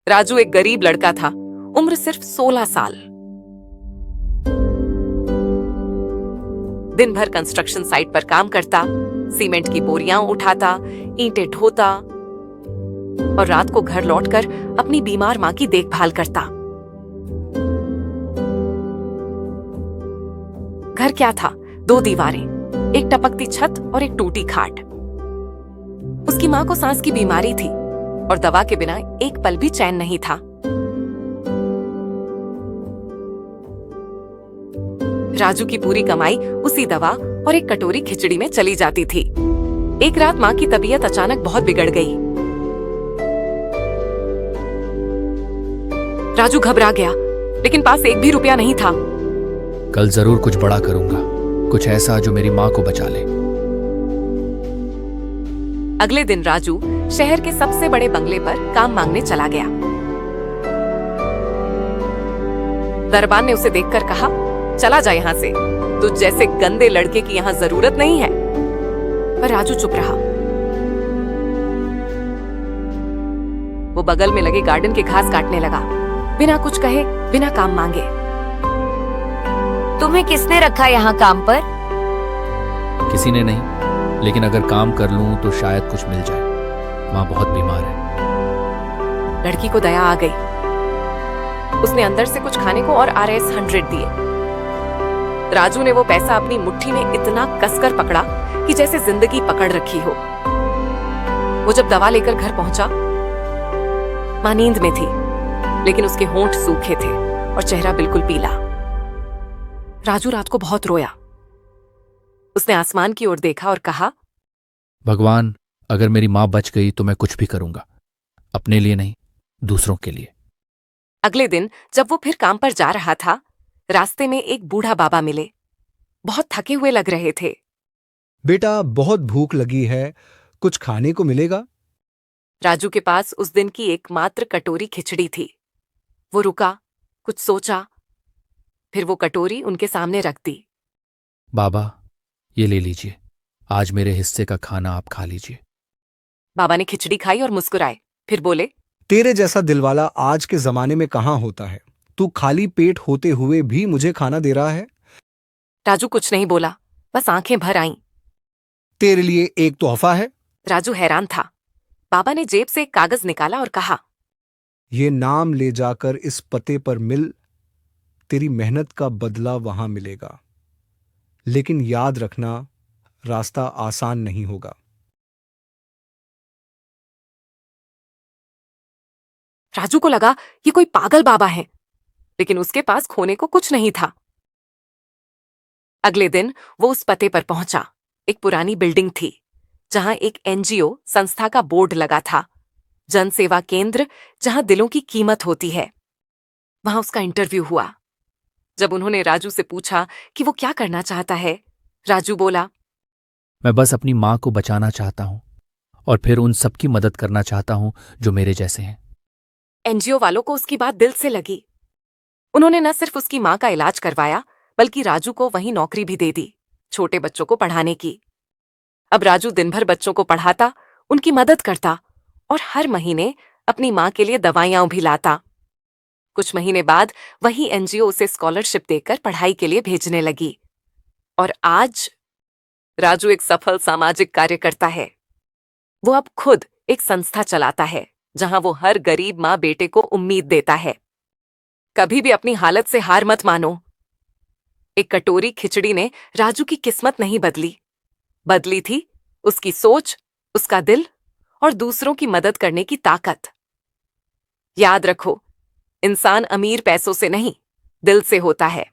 राजू एक गरीब लड़का था, उम्र सिर्फ 16 साल। दिन भर कंस्ट्रक्शन साइट पर काम करता, सीमेंट की बोरियां उठाता, ईंटें ढोता और रात को घर लौटकर अपनी बीमार मां की देखभाल करता। घर क्या था? 2 दीवारें, एक टपकती छत और एक टूटी खाट। उसकी मां को सांस की बीमारी थी और दवा के बिना एक पल भी चैन नहीं था। राजू की पूरी कमाई उसी दवा और एक कटोरी खिचड़ी में चली जाती थी। एक रात मां की तबीयत अचानक बहुत बिगड़ गई। राजू घबरा गया, लेकिन पास एक भी रुपया नहीं था। कल जरूर कुछ बड़ा करूंगा, कुछ ऐसा जो मेरी मां को बचा ले। अगले दिन राजू शहर के सबसे बड़े बंगले पर काम मांगने चला गया। दरबान ने उसे देखकर कहा, चला जा यहाँ से, तुझ जैसे गंदे लड़के की यहाँ जरूरत नहीं है। पर राजू चुप रहा। वो बगल में लगे गार्डन के घास काटने लगा, बिना कुछ कहे, बिना काम मांगे। तुम्हें किसने रखा यहाँ काम पर? किसी ने नहीं, लेकिन अगर काम कर लूं तो शायद कुछ मिल जाए। मां बहुत बीमार है। लड़की को दया आ गई। उसने अंदर से कुछ खाने को और RS 100 दिए। राजू ने वो पैसा अपनी मुट्ठी में इतना कसकर पकड़ा कि जैसे जिंदगी पकड़ रखी हो। वो जब दवा लेकर घर पहुंचा, मां नींद में थी, लेकिन उसके होंठ सूखे थे और चेहरा बिल्कुल पीला। राजू रात को बहुत रोया। उसने आसमान की ओर देखा और कहा, भगवान, अगर मेरी मां बच गई तो मैं कुछ भी करूंगा, अपने लिए नहीं, दूसरों के लिए। अगले दिन जब वो फिर काम पर जा रहा था, रास्ते में एक बूढ़ा बाबा मिले। बहुत थके हुए लग रहे थे। बेटा, बहुत भूख लगी है, कुछ खाने को मिलेगा? राजू के पास उस दिन की एकमात्र कटोरी खिचड़ी थी। वो रुका, कुछ सोचा, फिर वो कटोरी उनके सामने रख दी। बाबा, ये ले लीजिए, आज मेरे हिस्से का खाना आप खा लीजिए। बाबा ने खिचड़ी खाई और मुस्कुराए, फिर बोले, तेरे जैसा दिलवाला आज के जमाने में कहाँ होता है? तू खाली पेट होते हुए भी मुझे खाना दे रहा है। राजू कुछ नहीं बोला, बस आंखें भर आईं। तेरे लिए एक तोहफा है। राजू हैरान था। बाबा ने जेब से एक कागज निकाला और कहा, ये नाम ले जाकर इस पते पर मिल, तेरी मेहनत का बदला वहां मिलेगा। लेकिन याद रखना, रास्ता आसान नहीं होगा। राजू को लगा ये कोई पागल बाबा है, लेकिन उसके पास खोने को कुछ नहीं था। अगले दिन वो उस पते पर पहुंचा। एक पुरानी बिल्डिंग थी, जहां एक NGO संस्था का बोर्ड लगा था, जन सेवा केंद्र, जहां दिलों की कीमत होती है। वहां उसका इंटरव्यू हुआ। जब उन्होंने राजू से पूछा कि वो क्या करना चाहता है, राजू बोला, मैं बस अपनी मां को बचाना चाहता हूं और फिर उन सबकी मदद करना चाहता हूं जो मेरे जैसे हैं। NGO वालों को उसकी बात दिल से लगी। उन्होंने न सिर्फ उसकी मां का इलाज करवाया, बल्कि राजू को वहीं नौकरी भी दे दी, छोटे बच्चों को पढ़ाने की। अब राजू दिन भर बच्चों को पढ़ाता, उनकी मदद करता और हर महीने अपनी मां के लिए दवाइयां भी लाता। कुछ महीने बाद वही NGO उसे स्कॉलरशिप देकर पढ़ाई के लिए भेजने लगी। और आज राजू एक सफल सामाजिक कार्यकर्ता है। वो अब खुद एक संस्था चलाता है, जहां वो हर गरीब मां बेटे को उम्मीद देता है। कभी भी अपनी हालत से हार मत मानो। एक कटोरी खिचड़ी ने राजू की किस्मत नहीं बदली। बदली थी उसकी सोच, उसका दिल और दूसरों की मदद करने की ताकत। याद रखो, इंसान अमीर पैसों से नहीं, दिल से होता है।